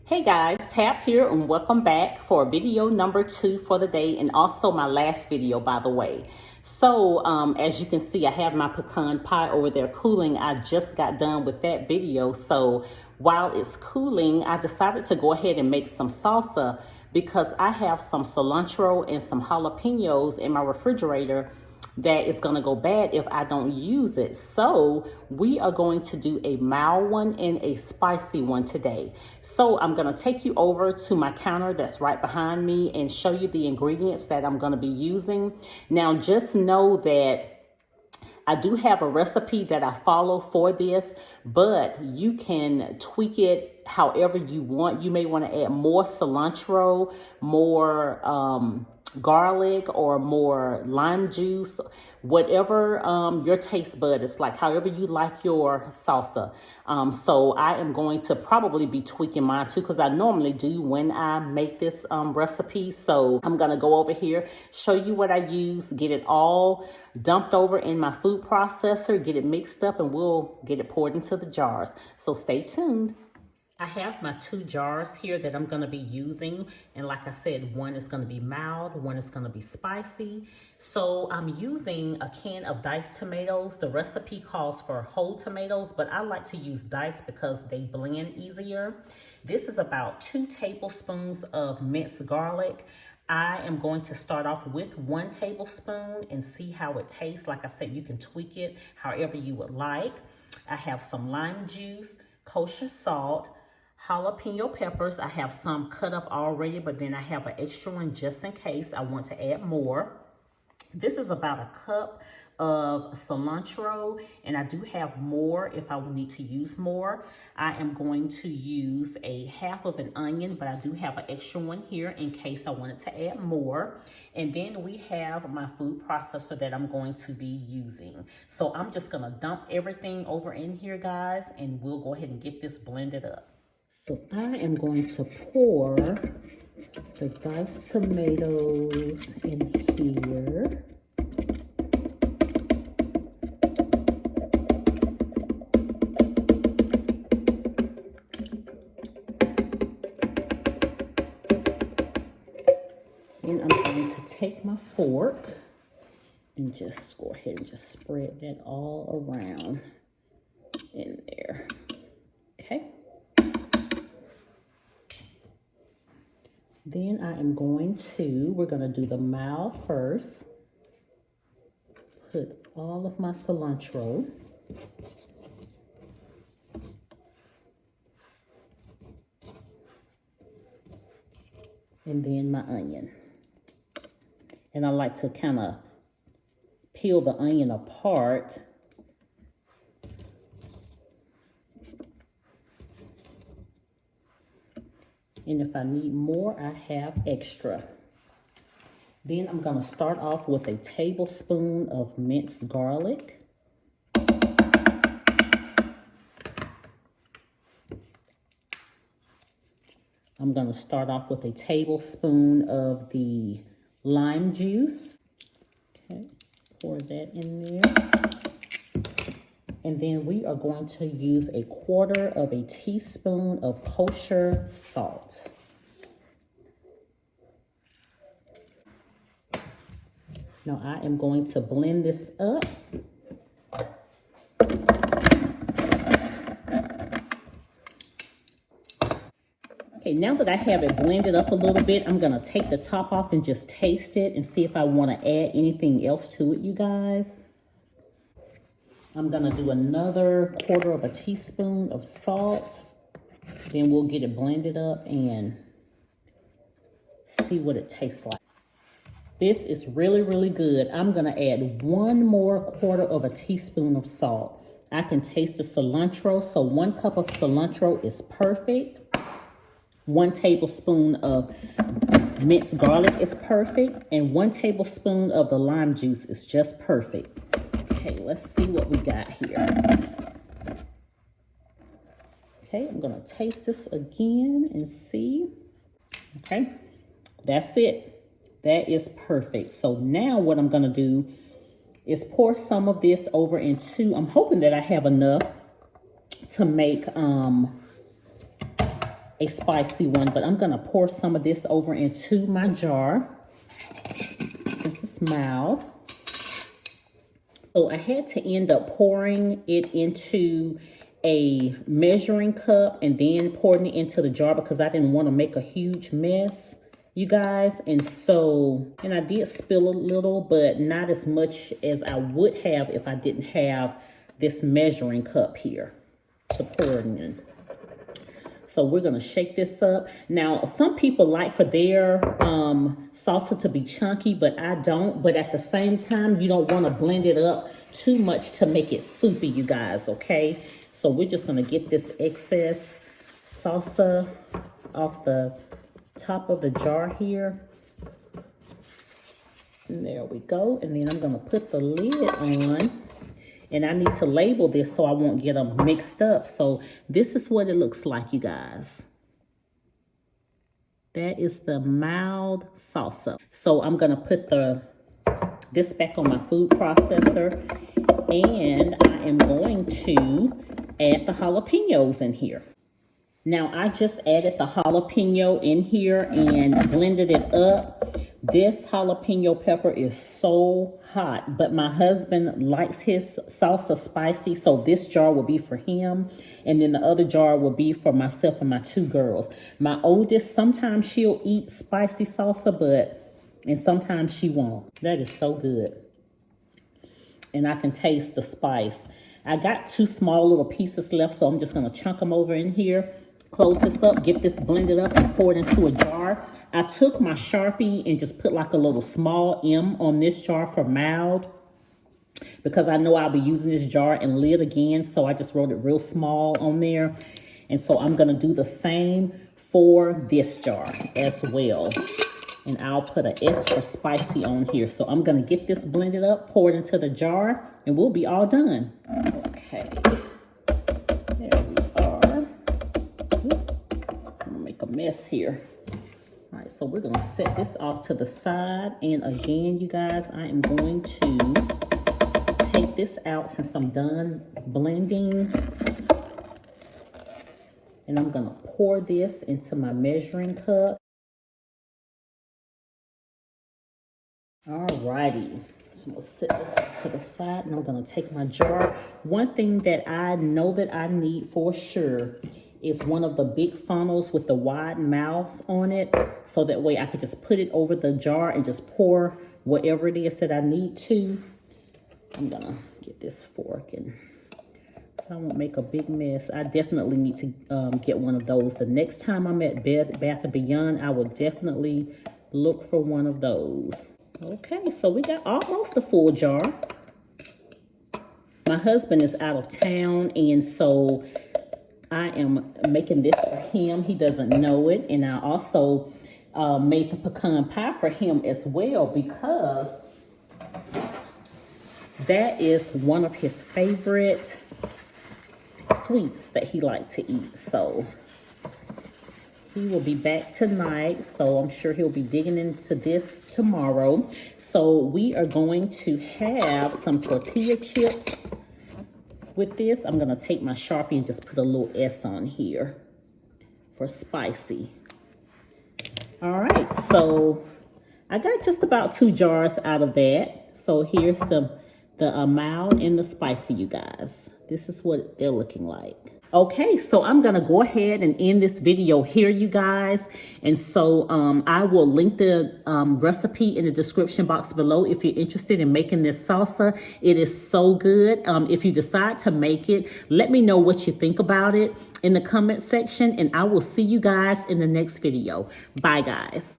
Hey guys, Tab here and welcome back for video number 2 for the day, and also my last video, by the way. So as you can see, I have my pecan pie over there cooling. I just got done with that video. So while it's cooling, I decided to go ahead and make some salsa because I have some cilantro and some jalapenos in my refrigerator that is going to go bad if I don't use it. So we are going to do a mild one and a spicy one today. So I'm going to take you over to my counter that's right behind me and show you the ingredients that I'm going to be using. Now just know that I do have a recipe that I follow for this, but you can tweak it however you want. You may want to add more cilantro, more garlic, or more lime juice, whatever your taste bud is like, however you like your salsa. So I am going to probably be tweaking mine too, because I normally do when I make this recipe. So I'm going to go over here, show you what I use, get it all dumped over in my food processor, get it mixed up, and we'll get it poured into the jars. So stay tuned. I have my 2 jars here that I'm going to be using. And like I said, one is going to be mild, one is going to be spicy. So I'm using a can of diced tomatoes. The recipe calls for whole tomatoes, but I like to use diced because they blend easier. This is about 2 tablespoons of minced garlic. I am going to start off with 1 tablespoon and see how it tastes. Like I said, you can tweak it however you would like. I have some lime juice, kosher salt, jalapeno peppers. I have some cut up already, but then I have an extra one just in case I want to add more. This is about a cup of cilantro, and I do have more if I need to use more. I am going to use a half of an onion, but I do have an extra one here in case I wanted to add more. And then we have my food processor that I'm going to be using. So I'm just gonna dump everything over in here, guys, and we'll go ahead and get this blended up. So I am going to pour the diced tomatoes in here. And I'm going to take my fork and just go ahead and just spread that all around in there. Okay. Then I am we're going to do the mild first. Put all of my cilantro. And then my onion. And I like to kind of peel the onion apart. And if I need more, I have extra. Then I'm going to start off with a tablespoon of minced garlic. I'm going to start off with a tablespoon of the lime juice. Okay, pour that in there. And then we are going to use a 1/4 of a teaspoon of kosher salt. Now I am going to blend this up. Okay, now that I have it blended up a little bit, I'm going to take the top off and just taste it and see if I want to add anything else to it, you guys. I'm going to do another 1/4 of a teaspoon of salt. Then we'll get it blended up and see what it tastes like. This is really, really good. I'm going to add 1 more 1/4 of a teaspoon of salt. I can taste the cilantro, so 1 cup of cilantro is perfect. 1 tablespoon of minced garlic is perfect. And 1 tablespoon of the lime juice is just perfect. Okay, let's see what we got here. Okay, I'm going to taste this again and see. Okay, that's it. That is perfect. So now what I'm going to do is pour some of this over into, I'm hoping that I have enough to make a spicy one, but I'm gonna pour some of this over into my jar since it's mild. So I had to end up pouring it into a measuring cup and then pouring it into the jar because I didn't want to make a huge mess, you guys. And I did spill a little, but not as much as I would have if I didn't have this measuring cup here to pour it in. So we're going to shake this up. Now, some people like for their salsa to be chunky, but I don't. But at the same time, you don't want to blend it up too much to make it soupy, you guys, okay? So we're just going to get this excess salsa off the top of the jar here. And there we go. And then I'm going to put the lid on. And I need to label this so I won't get them mixed up. So this is what it looks like, you guys. That is the mild salsa. So I'm going to put this back on my food processor. And I am going to add the jalapenos in here. Now, I just added the jalapeno in here and blended it up. This jalapeno pepper is so hot, but my husband likes his salsa spicy, so this jar will be for him, and then the other jar will be for myself and my two girls. My oldest, sometimes she'll eat spicy salsa, and sometimes she won't. That is so good. And I can taste the spice. I got 2 small little pieces left, so I'm just going to chunk them over in here. Close this up, get this blended up, and pour it into a jar. I took my Sharpie and just put like a little small M on this jar for mild, because I know I'll be using this jar and lid again, so I just wrote it real small on there. And so I'm going to do the same for this jar as well. And I'll put an S for spicy on here. So I'm going to get this blended up, pour it into the jar, and we'll be all done. Okay. There we are. I'm going to make a mess here. All right, so we're going to set this off to the side. And again, you guys, I am going to take this out since I'm done blending. And I'm going to pour this into my measuring cup. All righty, so I'm gonna set this up to the side, and I'm gonna take my jar. One thing that I know that I need for sure is one of the big funnels with the wide mouths on it, so that way I can just put it over the jar and just pour whatever it is that I need to. I'm gonna get this fork, and so I won't make a big mess. I definitely need to get one of those. The next time I'm at Bath & Beyond, I will definitely look for one of those. Okay, so we got almost a full jar. My husband is out of town, and so I am making this for him. He doesn't know it. And I also made the pecan pie for him as well, because that is one of his favorite sweets that he likes to eat. So he will be back tonight, so I'm sure he'll be digging into this tomorrow. So we are going to have some tortilla chips with this. I'm going to take my Sharpie and just put a little S on here for spicy. All right, so I got just about 2 jars out of that. So here's the mild and the spicy, you guys. This is what they're looking like. Okay, so I'm going to go ahead and end this video here, you guys. And so I will link the recipe in the description box below if you're interested in making this salsa. It is so good. If you decide to make it, let me know what you think about it in the comment section. And I will see you guys in the next video. Bye, guys.